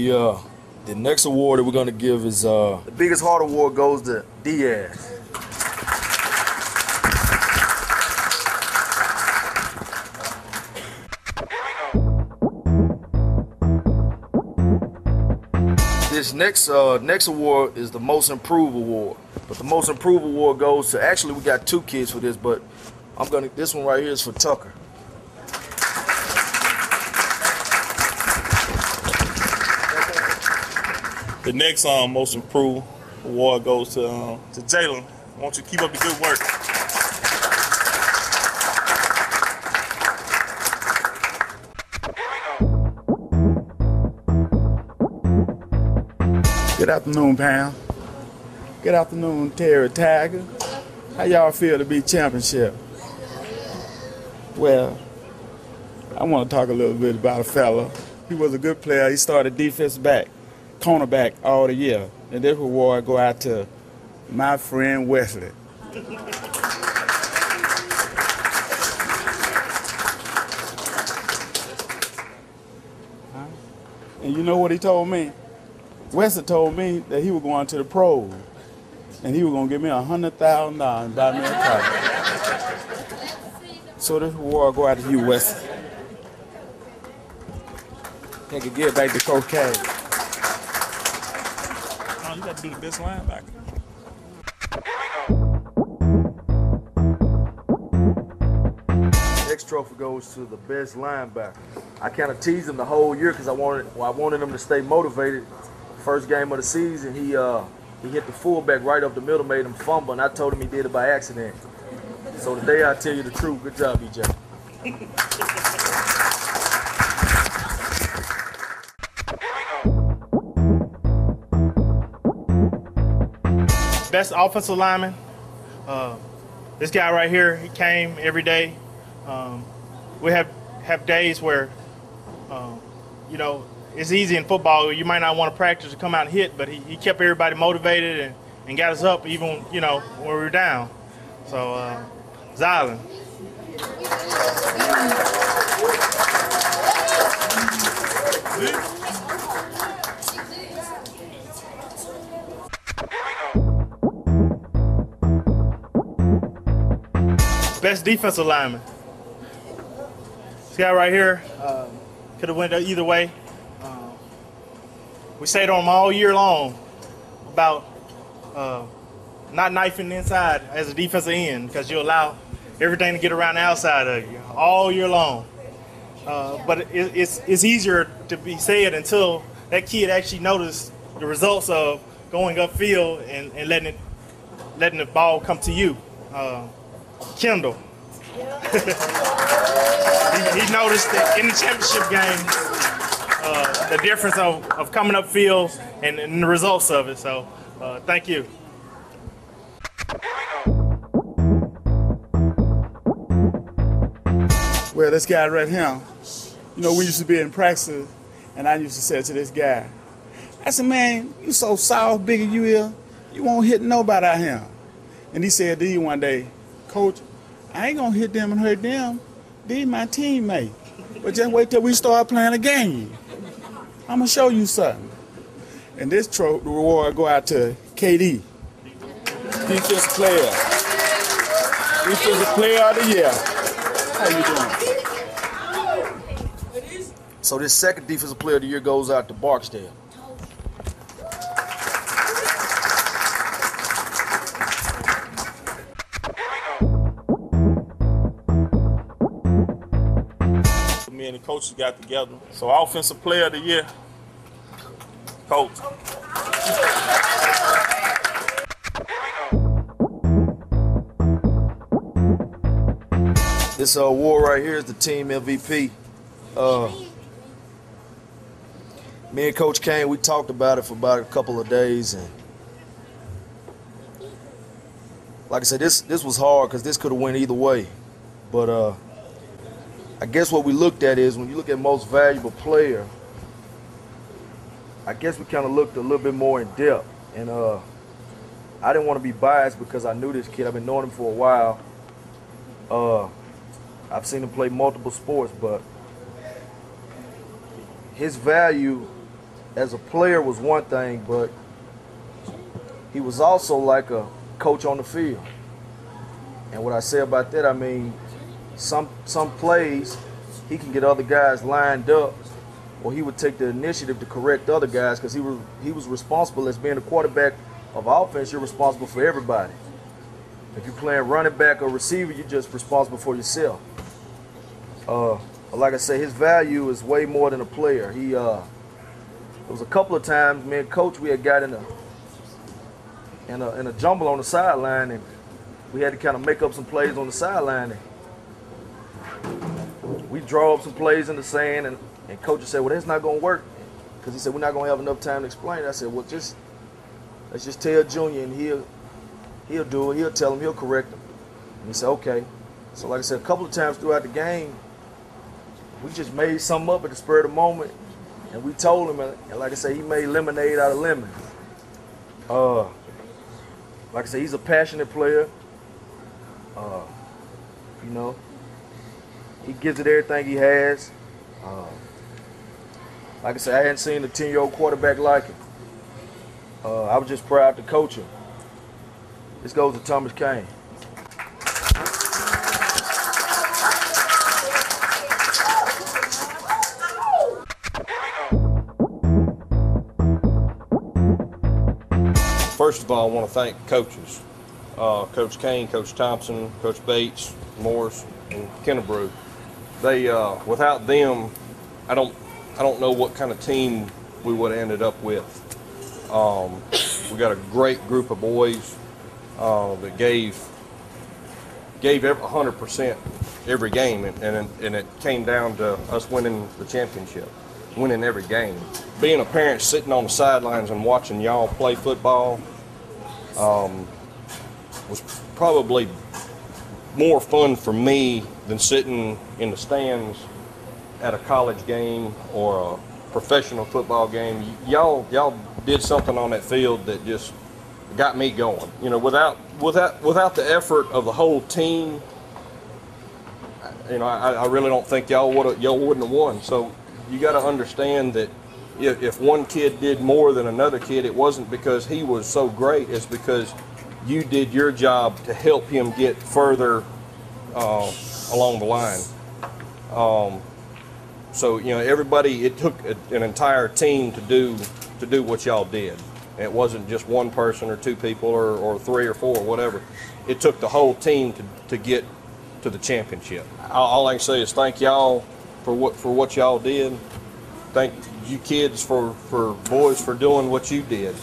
The next award that we're gonna give is the biggest heart award goes to Diaz. This next award is the most improved award, but the most improved award goes to, actually we got two kids for this, but this one right here is for Tucker. The next most improved award goes to Jalen. I want you to keep up the good work. Good afternoon, Pam. Good afternoon, Terry Tiger. How y'all feel to be championship? Well, I want to talk a little bit about a fella. He was a good player. He started defensive back, cornerback all the year. And this award go out to my friend Wesley. And you know what he told me? Wesley told me that he was going to the pros, and he was going to give me $100,000 and buy me a car. So this award go out to you, Wesley. I can get back to Coach K. Oh, you got to be the best linebacker. Next trophy goes to the best linebacker. I kind of teased him the whole year because I wanted him to stay motivated. First game of the season, he hit the fullback right up the middle, made him fumble, and I told him he did it by accident. So today I tell you the truth. Good job, EJ. Best offensive lineman. This guy right here, he came every day. We have days where, you know, it's easy in football. You might not want to practice to come out and hit, but he kept everybody motivated and got us up even, you know, when we were down. So, Zylan. Best defensive lineman. This guy right here could have went either way. We stayed on him all year long about not knifing inside as a defensive end because you allow everything to get around the outside of you all year long. But it's easier to be said until that kid actually noticed the results of going upfield and letting the ball come to you. Kendall. he noticed that in the championship game the difference of coming upfield and the results of it. So thank you. Well, this guy right here, you know, we used to be in practice, and I used to say to this guy, I said, man, you so soft, big as you is, you won't hit nobody out here. And he said to you one day, Coach, I ain't gonna hit them and hurt them. These my teammates. But just wait till we start playing a game. I'm gonna show you something. And this reward go out to KD, defensive player. Defensive player of the year. How you doing? So this second defensive player of the year goes out to Barksdale. Me and the coaches got together. So offensive player of the year, coach. This award right here is the team MVP. Me and Coach Kane, we talked about it for about a couple of days, and like I said, this was hard because this could have went either way. But I guess what we looked at is when you look at most valuable player, I guess we kind of looked a little bit more in depth. And I didn't want to be biased because I knew this kid. I've been knowing him for a while. I've seen him play multiple sports, but his value as a player was one thing, but he was also like a coach on the field. And what I say about that, I mean, some plays he can get other guys lined up, or he would take the initiative to correct other guys because he was responsible as being the quarterback of offense. You're responsible for everybody. If you're playing running back or receiver, you're just responsible for yourself. Like I say, his value is way more than a player. There was a couple of times me and Coach, we had got in a jumble on the sideline, and we had to kind of make up some plays on the sideline. And we draw up some plays in the sand, and Coach said, well, that's not going to work. Because he said, we're not going to have enough time to explain it. I said, well, let's just tell Junior, and he'll do it. He'll tell him, he'll correct him. And he said, okay. So like I said, a couple of times throughout the game, we just made something up at the spur of the moment, and we told him, and like I said, he made lemonade out of lemon. Like I said, he's a passionate player. You know, he gives it everything he has. Like I said, I hadn't seen a 10-year-old quarterback like him. I was just proud to coach him. This goes to Thomas Kane. First of all, I want to thank coaches, Coach Kane, Coach Thompson, Coach Bates, Morris, and Kennebrew. They, without them, I don't know what kind of team we would have ended up with. We got a great group of boys that gave 100% every game, and it came down to us winning the championship, winning every game. Being a parent sitting on the sidelines and watching y'all play football was probably more fun for me than sitting in the stands at a college game or a professional football game. Y'all did something on that field that just got me going. You know, without the effort of the whole team, you know, I really don't think y'all wouldn't have won. So you got to understand that if one kid did more than another kid, it wasn't because he was so great. It's because you did your job to help him get further along the line. So, you know, everybody, it took an entire team to do what y'all did. It wasn't just one person or two people or three or four or whatever. It took the whole team to get to the championship. All I can say is thank y'all for what y'all did. Thank you kids for boys for doing what you did.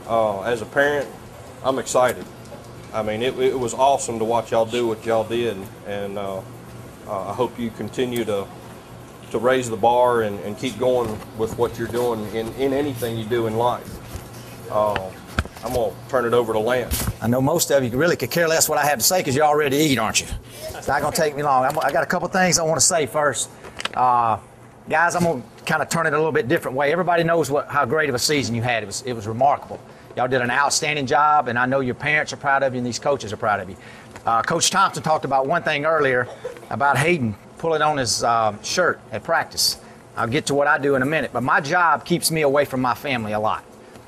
As a parent, I'm excited. I mean, it was awesome to watch y'all do what y'all did, and I hope you continue to raise the bar and keep going with what you're doing in anything you do in life. I'm going to turn it over to Lance. I know most of you really could care less what I have to say because you're all ready to eat, aren't you? It's not going to take me long. I got a couple things I want to say first. Guys, I'm going to kind of turn it a little bit different way. Everybody knows how great of a season you had. It was remarkable. Y'all did an outstanding job, and I know your parents are proud of you and these coaches are proud of you. Coach Thompson talked about one thing earlier about Hayden pulling on his shirt at practice. I'll get to what I do in a minute, but my job keeps me away from my family a lot.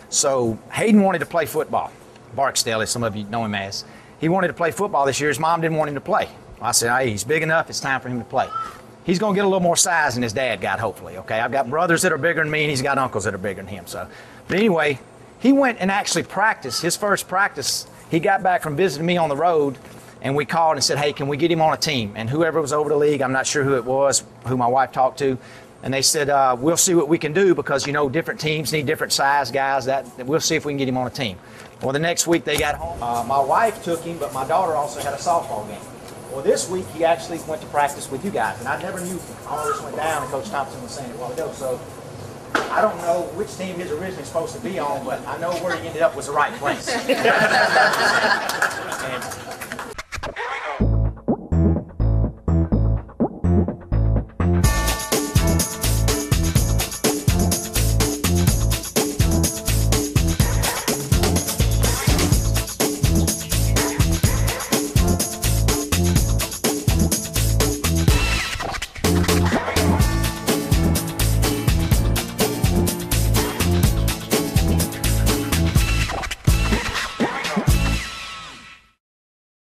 So Hayden wanted to play football. Barksdale, as some of you know him as. He wanted to play football this year. His mom didn't want him to play. I said, hey, he's big enough. It's time for him to play. He's going to get a little more size than his dad got, hopefully, okay? I've got brothers that are bigger than me, and he's got uncles that are bigger than him. So, but anyway, he went and actually practiced. His first practice, he got back from visiting me on the road, and we called and said, hey, can we get him on a team? And whoever was over the league, I'm not sure who it was, who my wife talked to, and they said, we'll see what we can do because, you know, different teams need different size guys. That we'll see if we can get him on a team. Well, the next week they got home. My wife took him, but my daughter also had a softball game. Well, this week he actually went to practice with you guys, and I never knew all this went down, and Coach Thompson was saying it a while ago. So I don't know which team he was originally supposed to be on, but I know where he ended up was the right place. And